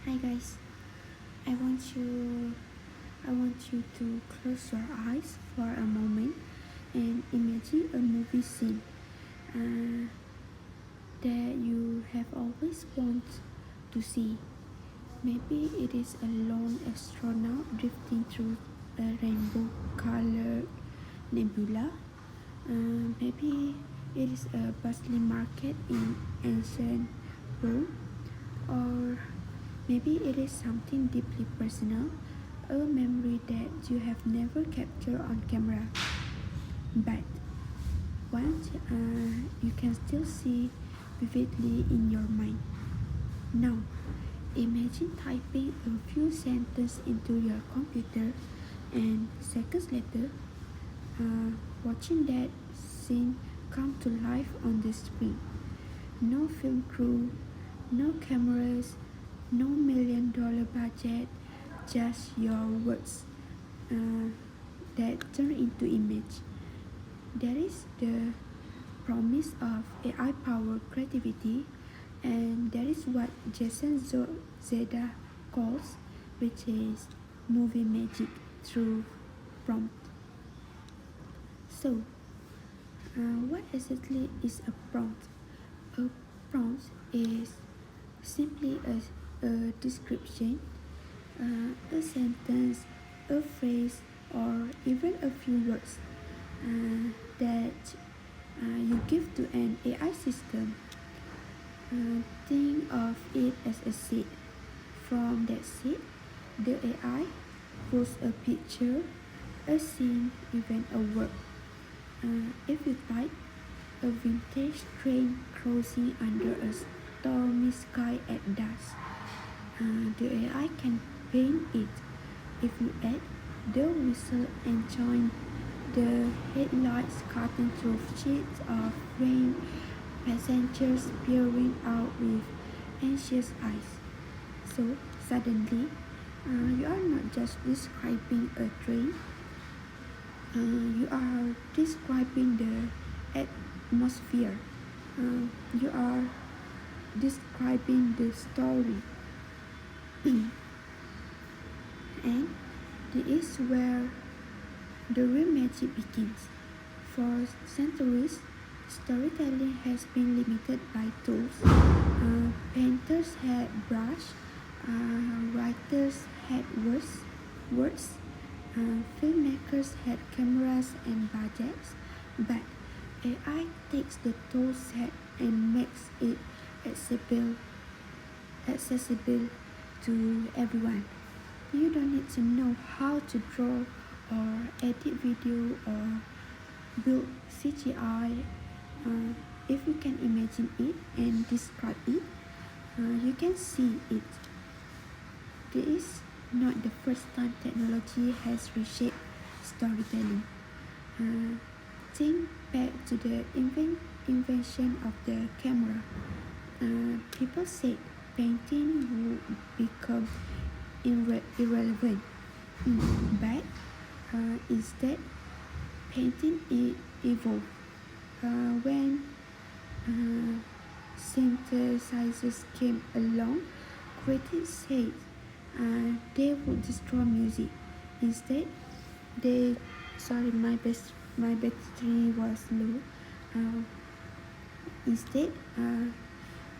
Hi guys, I want you I want you to close your eyes for a moment and imagine a movie scene uh, that you have always wanted to see. Maybe it is a lone astronaut drifting through a rainbow-colored nebula. Maybe it is a bustling market in ancient Rome, or maybe it is something deeply personal, a memory that you have never captured on camera, but once you can still see vividly in your mind. Now, imagine typing a few sentences into your computer and seconds later, watching that scene come to life on the screen. No film crew, no cameras, no $1 million budget, just your words uh, that turn into image. There is the promise of AI powered creativity, and that is what Jason Zeda calls, which is movie magic through prompt. So, what exactly is a prompt? A prompt is simply a description, a sentence, a phrase, or even a few words that you give to an AI system. Think of it as a seed. From that seed, the AI pulls a picture, a scene, even a word. If you type a vintage train crossing under a stormy sky at dusk, the AI can paint it. If you add the whistle and join the headlights cutting through sheets of rain, passengers peering out with anxious eyes. So suddenly, you are not just describing a train, you are describing the atmosphere. You are describing the story. And this is where the real magic begins. For centuries, storytelling has been limited by tools. Painters had brush, writers had words, filmmakers had cameras and budgets, but AI takes the tool set and makes it accessible, accessible to everyone. You don't need to know how to draw or edit video or build CGI. If you can imagine it and describe it, you can see it. This is not the first time technology has reshaped storytelling. Think back to the invention of the camera. People said painting would become irrelevant, but instead, painting evolved. When synthesizers came along, critics said they would destroy music. Instead, they my battery was low. Uh, Instead,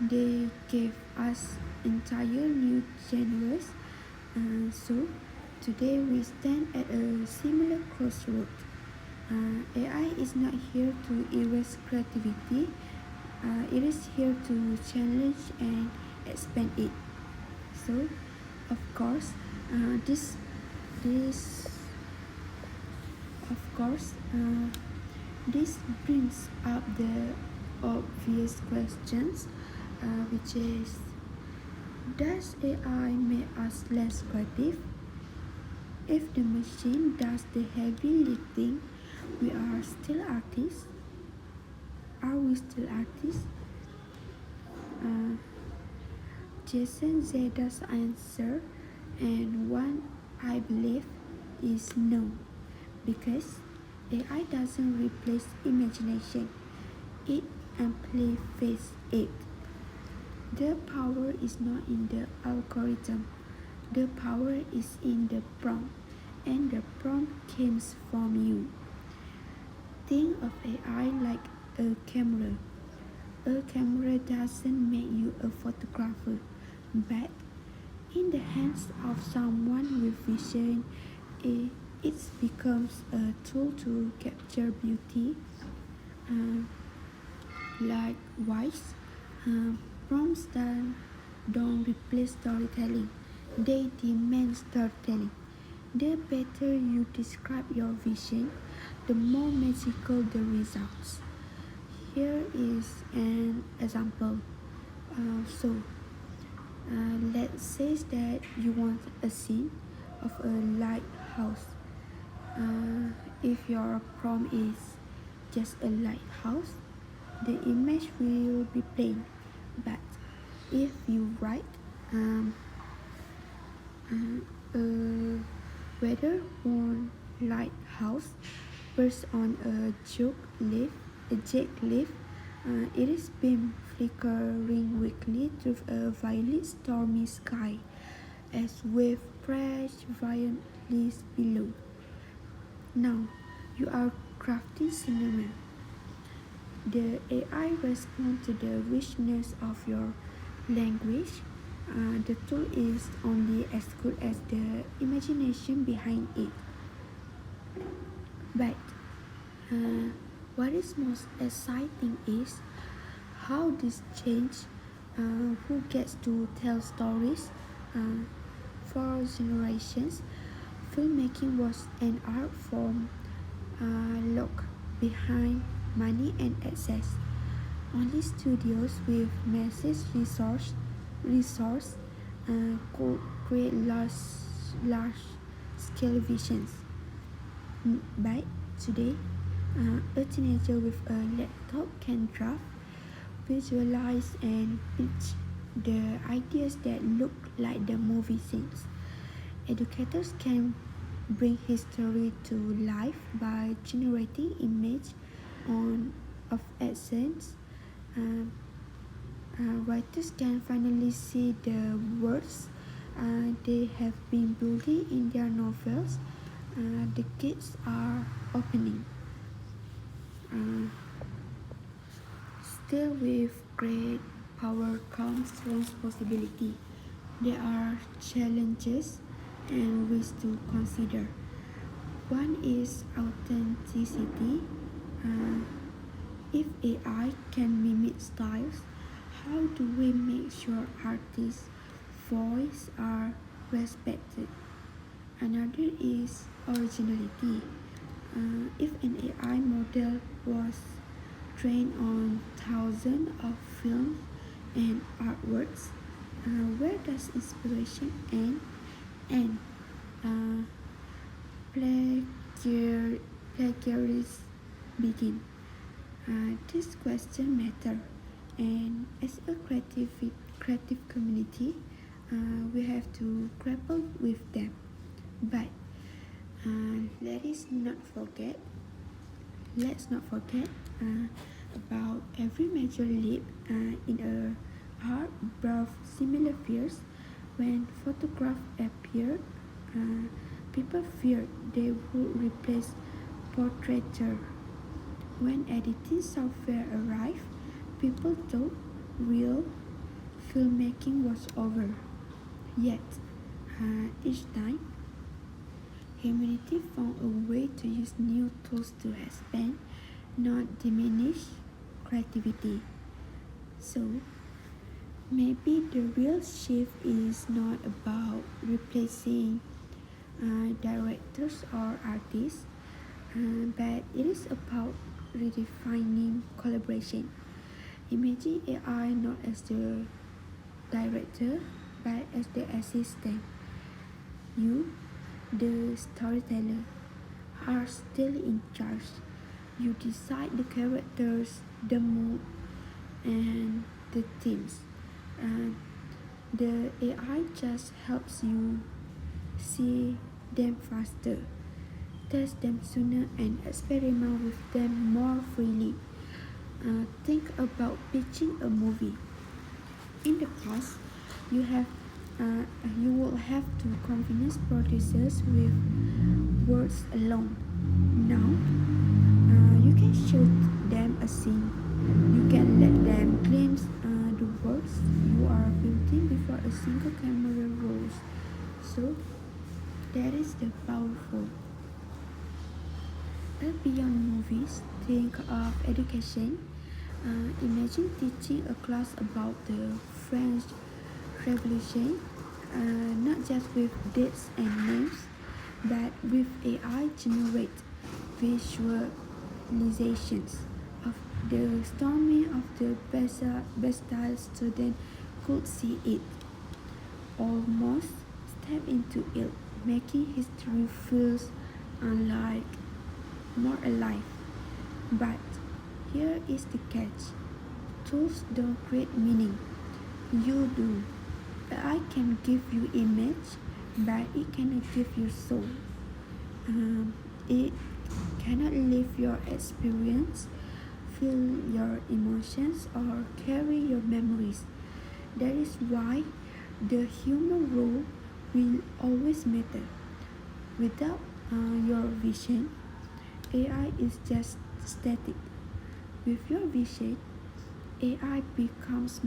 they gave us entire new genres. So today we stand at a similar crossroad. AI is not here to erase creativity. It is here to challenge and expand it. So, of course, this this of course this brings up the obvious questions, which is, does AI make us less creative? If the machine does the heavy lifting, we are still artists. Are we still artists? Uh, Jason Zeda's answer, and one I believe, is no, because AI doesn't replace imagination, it amplifies it. The power is not in the algorithm. The power is in the prompt, and the prompt comes from you. Think of AI like a camera. A camera doesn't make you a photographer, but in the hands of someone with vision, it becomes a tool to capture beauty. Uh, Likewise, prompts that don't replace storytelling, they demand storytelling. The better you describe your vision, the more magical the results. Here is an example. Let's say that you want a scene of a lighthouse. If your prompt is just a lighthouse, the image will be plain. But if you write um, a weather-worn lighthouse perched on a jet leaf, it is beam flickering weakly through a violet stormy sky as waves crash violently below. Now you are crafting cinema. The AI responds to the richness of your language. The tool is only as good as the imagination behind it. But uh, what is most exciting is how this change who gets to tell stories uh, for generations. Filmmaking was an art form locked behind money and access. Only studios with massive resource could create large scale visions. But today, a teenager with a laptop can draft, visualize, and pitch the ideas that look like the movie scenes. Educators can bring history to life by generating image on of essence. Uh, Writers can finally see the words they have been building in their novels. The gates are opening. Uh, Still, with great power comes responsibility. There are challenges and risks to consider. One is authenticity. Uh, if AI can mimic styles, how do we make sure artists' voice are respected? Another is originality. If an AI model was trained on thousands of films and artworks, where does inspiration end and plagiarism begin? This question matter, and as a creative community, we have to grapple with them. But let us not forget. Let's not forget about every major leap in a art brought similar fears. When photographs appeared, people feared they would replace portraiture. When editing software arrived, people thought real filmmaking was over. Yet, each time, humanity found a way to use new tools to expand, not diminish, creativity. So, maybe the real shift is not about replacing directors or artists, but it is about redefining collaboration. Imagine AI not as the director, but as the assistant. You, the storyteller, are still in charge. You decide the characters, the mood, and the themes. Uh, the AI just helps you see them faster, test them sooner, and experiment with them more freely. Think about pitching a movie. In the past, you have you will have to convince producers with words alone. Now, you can show them a scene. You can let them glimpse the works you are building before a single camera rolls. So that is the powerful. Beyond movies, think of education. Imagine teaching a class about the French Revolution, not just with dates and names, but with AI generate visualizations of the storming of the Bastille. Student could see it, almost step into it, making history feels unlike more alive. But here is the catch. Tools don't create meaning. You do. I can give you image, but it cannot give you soul. It cannot live your experience, feel your emotions, or carry your memories. That is why the human role will always matter. Without your vision, AI is just static. With your vision, AI becomes